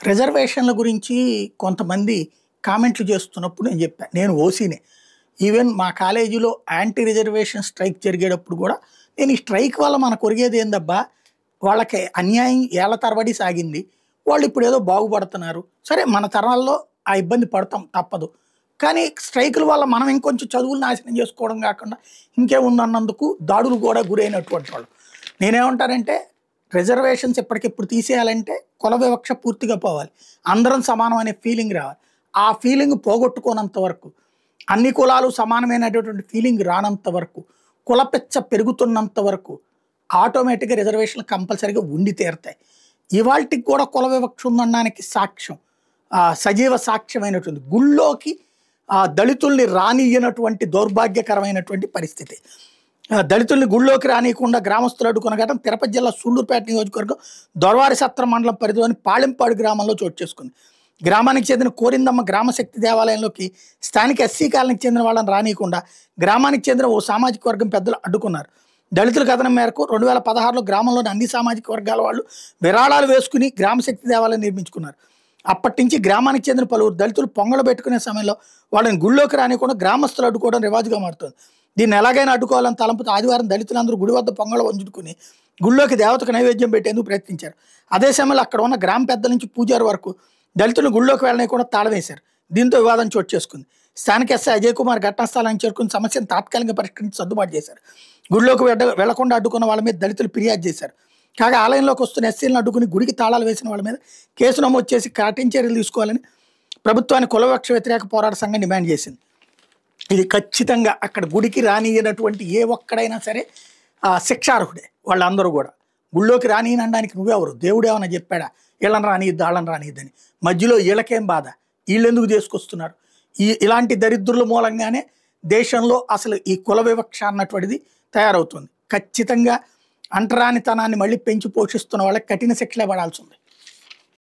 రిజర్వేషన్ల గురించి కొంతమంది కామెంట్లు చేస్తున్నప్పుడు నేను చెప్పాను. నేను ఓసీనే. ఈవెన్ మా కాలేజీలో యాంటీ రిజర్వేషన్ స్ట్రైక్ జరిగేటప్పుడు కూడా నేను ఈ స్ట్రైక్ వల్ల మనకు ఒరిగేది ఏందబ్బా, వాళ్ళకి అన్యాయం ఏళ్ల తరబడి సాగింది. వాళ్ళు ఇప్పుడు ఏదో బాగుపడుతున్నారు. సరే మన తరాల్లో ఆ ఇబ్బంది పడతాం తప్పదు. కానీ స్ట్రైకుల వల్ల మనం ఇంకొంచెం చదువులు నాశనం చేసుకోవడం కాకుండా ఇంకేముందన్నందుకు దాడులు కూడా గురైనటువంటి వాళ్ళు. నేనేమంటానంటే రిజర్వేషన్స్ ఎప్పటికెప్పుడు తీసేయాలంటే కుల వివక్ష పూర్తిగా పోవాలి. అందరం సమానం అనే ఫీలింగ్ రావాలి. ఆ ఫీలింగ్ పోగొట్టుకోనంత వరకు, అన్ని కులాలు సమానమైనటువంటి ఫీలింగ్ రానంత వరకు, కులపెచ్చ పెరుగుతున్నంత వరకు ఆటోమేటిక్గా రిజర్వేషన్లు కంపల్సరీగా ఉండి తీరుతాయి. ఇవాళకి కూడా కుల వివక్ష ఉందనడానికి సాక్ష్యం, సజీవ సాక్ష్యమైనటువంటి గుళ్ళోకి దళితుల్ని రానియనటువంటి దౌర్భాగ్యకరమైనటువంటి పరిస్థితి. దళితుల్ని గుళ్ళోకి రానియకుండా గ్రామస్తులు అడ్డుకున్న ఘటన తిరుపతి జిల్లా సూళ్లూరుపేట నియోజకవర్గం దొరవారి సత్రం మండలం పరిధిలోని పాళెంపాడు గ్రామంలో చోటు చేసుకుంది. గ్రామానికి చెందిన కోరిందమ్మ గ్రామశక్తి దేవాలయంలోకి స్థానిక ఎస్సీ కాలనీకి చెందిన వాళ్ళని రానియకుండా గ్రామానికి చెందిన ఓ సామాజిక వర్గం పెద్దలు అడ్డుకున్నారు. దళితుల కథనం మేరకు 2016లో గ్రామంలోని అన్ని సామాజిక వర్గాల వాళ్ళు విరాళాలు వేసుకుని గ్రామశక్తి దేవాలయం నిర్మించుకున్నారు. అప్పటి నుంచి గ్రామానికి చెందిన పలువురు దళితులు పొంగలు పెట్టుకునే సమయంలో వాళ్ళని గుళ్ళోకి రానియకుండా గ్రామస్తులు అడ్డుకోవడం రివాజుగా మారుతుంది. దీన్ని ఎలాగైనా అడ్డుకోవాలని తలంపుతో ఆదివారం దళితులందరూ గుడి వద్ద పొంగలు వంచుకుని గుళ్ళోకి దేవతకు నైవేద్యం పెట్టేందుకు ప్రయత్నించారు. అదే సమయంలో అక్కడ ఉన్న గ్రామ పెద్దల నుంచి పూజారి వరకు దళితులను గుళ్ళోకి వెళ్ళనీయకుండా తాళం వేశారు. దీంతో వివాదం చోటు చేసుకుంది. స్థానిక ఎస్ఐ అజయ్ కుమార్ ఘటనా స్థలానికి చేరుకుని సమస్యను తాత్కాలికంగా పరిష్కరించి సర్దుబాటు చేశారు. గుడిలోకి వెళ్లకుండా అడ్డుకున్న వాళ్ళ మీద దళితులు ఫిర్యాదు చేశారు. కాగా ఆలయంలోకి వస్తున్న ఎస్సీలను అడ్డుకుని గుడికి తాళాలు వేసిన వాళ్ళ మీద కేసు నమోదు చేసి కఠిన చర్యలు తీసుకోవాలని ప్రభుత్వాన్ని కుల వివక్ష వ్యతిరేక పోరాట సంఘం డిమాండ్ చేసింది. ఇది ఖచ్చితంగా అక్కడ గుడికి రానియనటువంటి ఏ ఒక్కడైనా సరే శిక్షార్హుడే. వాళ్ళందరూ కూడా గుళ్ళోకి రానియనడానికి నువ్వెవరు, దేవుడు ఏమైనా చెప్పాడా వీళ్ళని రానియద్దు వాళ్ళని రానియద్దని? మధ్యలో వీళ్ళకేం బాధ, వీళ్ళు ఎందుకు తీసుకొస్తున్నారు? ఇలాంటి దరిద్రుల మూలంగానే దేశంలో అసలు ఈ కుల వివక్ష అన్నటువంటిది తయారవుతుంది. ఖచ్చితంగా అంటరానితనాన్ని మళ్ళీ పెంచి పోషిస్తున్న వాళ్ళకి కఠిన శిక్షలే పడాల్సి ఉంది.